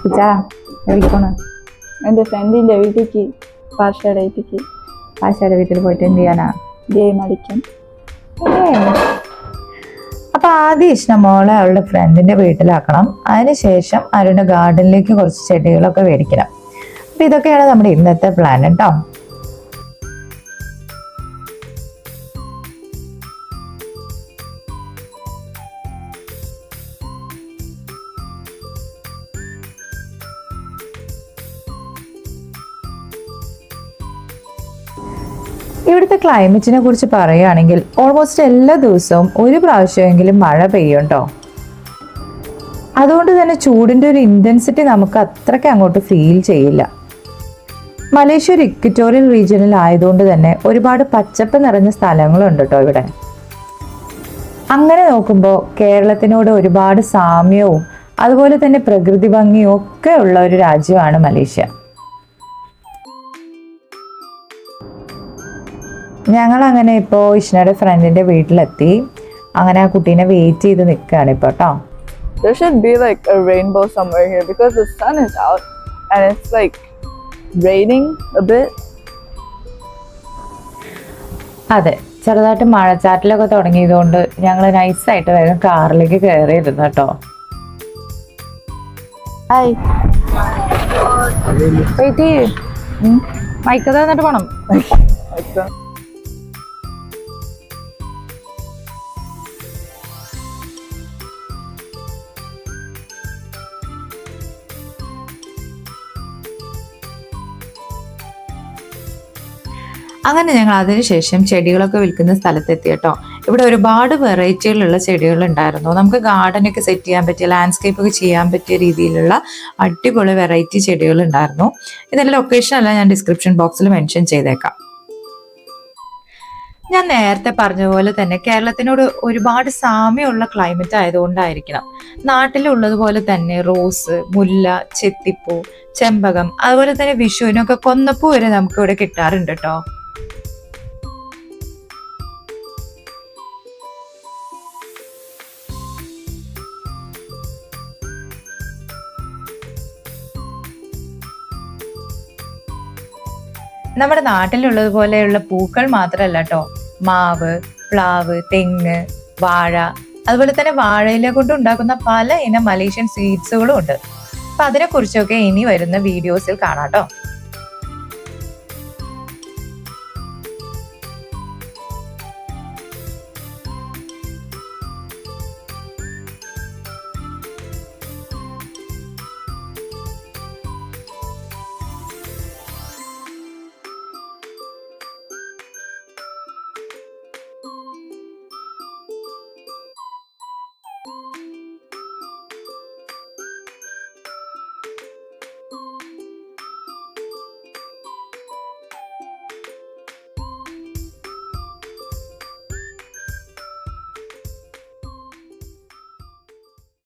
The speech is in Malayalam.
ഇച്ചാ എവിടേക്കാണ്? എൻ്റെ ഫ്രണ്ടിൻ്റെ വീട്ടിലേക്ക്, പാഷയുടെ വീട്ടിലേക്ക്. പാഷയുടെ വീട്ടിൽ പോയിട്ട് എന്ത് ചെയ്യാനാ? ഗെയിം കളിക്കാൻ. അപ്പൊ ആദ്യം ഇഷ്ടം മോളെ അവളുടെ ഫ്രണ്ടിന്റെ വീട്ടിലാക്കണം. അതിനുശേഷം അവരുടെ ഗാർഡനിലേക്ക് കുറച്ച് ചെടികളൊക്കെ മേടിക്കണം. അപ്പൊ ഇതൊക്കെയാണ് നമ്മുടെ ഇന്നത്തെ പ്ലാൻ കേട്ടോ. ഇവിടുത്തെ ക്ലൈമറ്റിനെ കുറിച്ച് പറയുകയാണെങ്കിൽ ഓൾമോസ്റ്റ് എല്ലാ ദിവസവും ഒരു പ്രാവശ്യമെങ്കിലും മഴ പെയ്യും കേട്ടോ. അതുകൊണ്ട് തന്നെ ചൂടിൻ്റെ ഒരു ഇൻറ്റൻസിറ്റി നമുക്ക് അത്രയ്ക്ക് അങ്ങോട്ട് ഫീൽ ചെയ്യില്ല. മലേഷ്യ ഒരു ഇക്വറ്റോറിയൽ റീജിയനിൽ ആയതുകൊണ്ട് തന്നെ ഒരുപാട് പച്ചപ്പ് നിറഞ്ഞ സ്ഥലങ്ങളുണ്ട് കേട്ടോ ഇവിടെ. അങ്ങനെ നോക്കുമ്പോൾ കേരളത്തിനോട് ഒരുപാട് സാമ്യവും അതുപോലെ തന്നെ പ്രകൃതി ഭംഗിയും ഒക്കെ ഉള്ള ഒരു രാജ്യമാണ് മലേഷ്യ. ഞങ്ങൾ അങ്ങനെ ഇപ്പോൾ ഇഷ്ണയുടെ ഫ്രണ്ടിന്റെ വീട്ടിലെത്തി. അങ്ങനെ ആ കുട്ടീനെ വെയിറ്റ് ചെയ്ത് നിൽക്കുകയാണ് ഇപ്പോൾ കേട്ടോ. There should be like a rainbow somewhere here because the sun is out and it's like raining a bit. അതെ, ചെറുതായിട്ട് മഴച്ചാറ്റിലൊക്കെ തുടങ്ങിയതുകൊണ്ട് ഞങ്ങൾ നൈസായിട്ട് വേഗം കാറിലേക്ക് കയറിയിരുന്നു കേട്ടോ. ഹായ്, വെയിറ്റ് ചെയ്യ്, മൈക്കത് എന്നിട്ട് പോണം. അങ്ങനെ ഞങ്ങൾ അതിനുശേഷം ചെടികളൊക്കെ വിൽക്കുന്ന സ്ഥലത്തെത്തി കേട്ടോ. ഇവിടെ ഒരുപാട് വെറൈറ്റിയിലുള്ള ചെടികൾ ഉണ്ടായിരുന്നു. നമുക്ക് ഗാർഡനൊക്കെ സെറ്റ് ചെയ്യാൻ പറ്റിയ, ലാൻഡ്സ്കേപ്പ് ഒക്കെ ചെയ്യാൻ പറ്റിയ രീതിയിലുള്ള അടിപൊളി വെറൈറ്റി ചെടികൾ ഉണ്ടായിരുന്നു. ഇതിൻ്റെ ലൊക്കേഷൻ എല്ലാം ഞാൻ ഡിസ്ക്രിപ്ഷൻ ബോക്സിൽ മെൻഷൻ ചെയ്തേക്കാം. ഞാൻ നേരത്തെ പറഞ്ഞ പോലെ തന്നെ കേരളത്തിനോട് ഒരുപാട് സാമ്യമുള്ള ക്ലൈമറ്റ് ആയതുകൊണ്ടായിരിക്കണം നാട്ടിലുള്ളതുപോലെ തന്നെ റോസ്, മുല്ല, ചെത്തിപ്പൂ, ചെമ്പകം, അതുപോലെ തന്നെ വിഷുവിനൊക്കെ കൊന്നപ്പൂ വരെ നമുക്ക് ഇവിടെ കിട്ടാറുണ്ട് കേട്ടോ. നമ്മുടെ നാട്ടിലുള്ളതുപോലെയുള്ള പൂക്കൾ മാത്രമല്ല കേട്ടോ, മാവ്, പ്ലാവ്, തെങ്ങ്, വാഴ, അതുപോലെ തന്നെ വാഴയില കൊണ്ട് ഉണ്ടാക്കുന്ന പല ഇനം മലേഷ്യൻ സ്വീറ്റ്സുകളും ഉണ്ട്. അപ്പൊ അതിനെക്കുറിച്ചൊക്കെ ഇനി വരുന്ന വീഡിയോസിൽ കാണാം കേട്ടോ.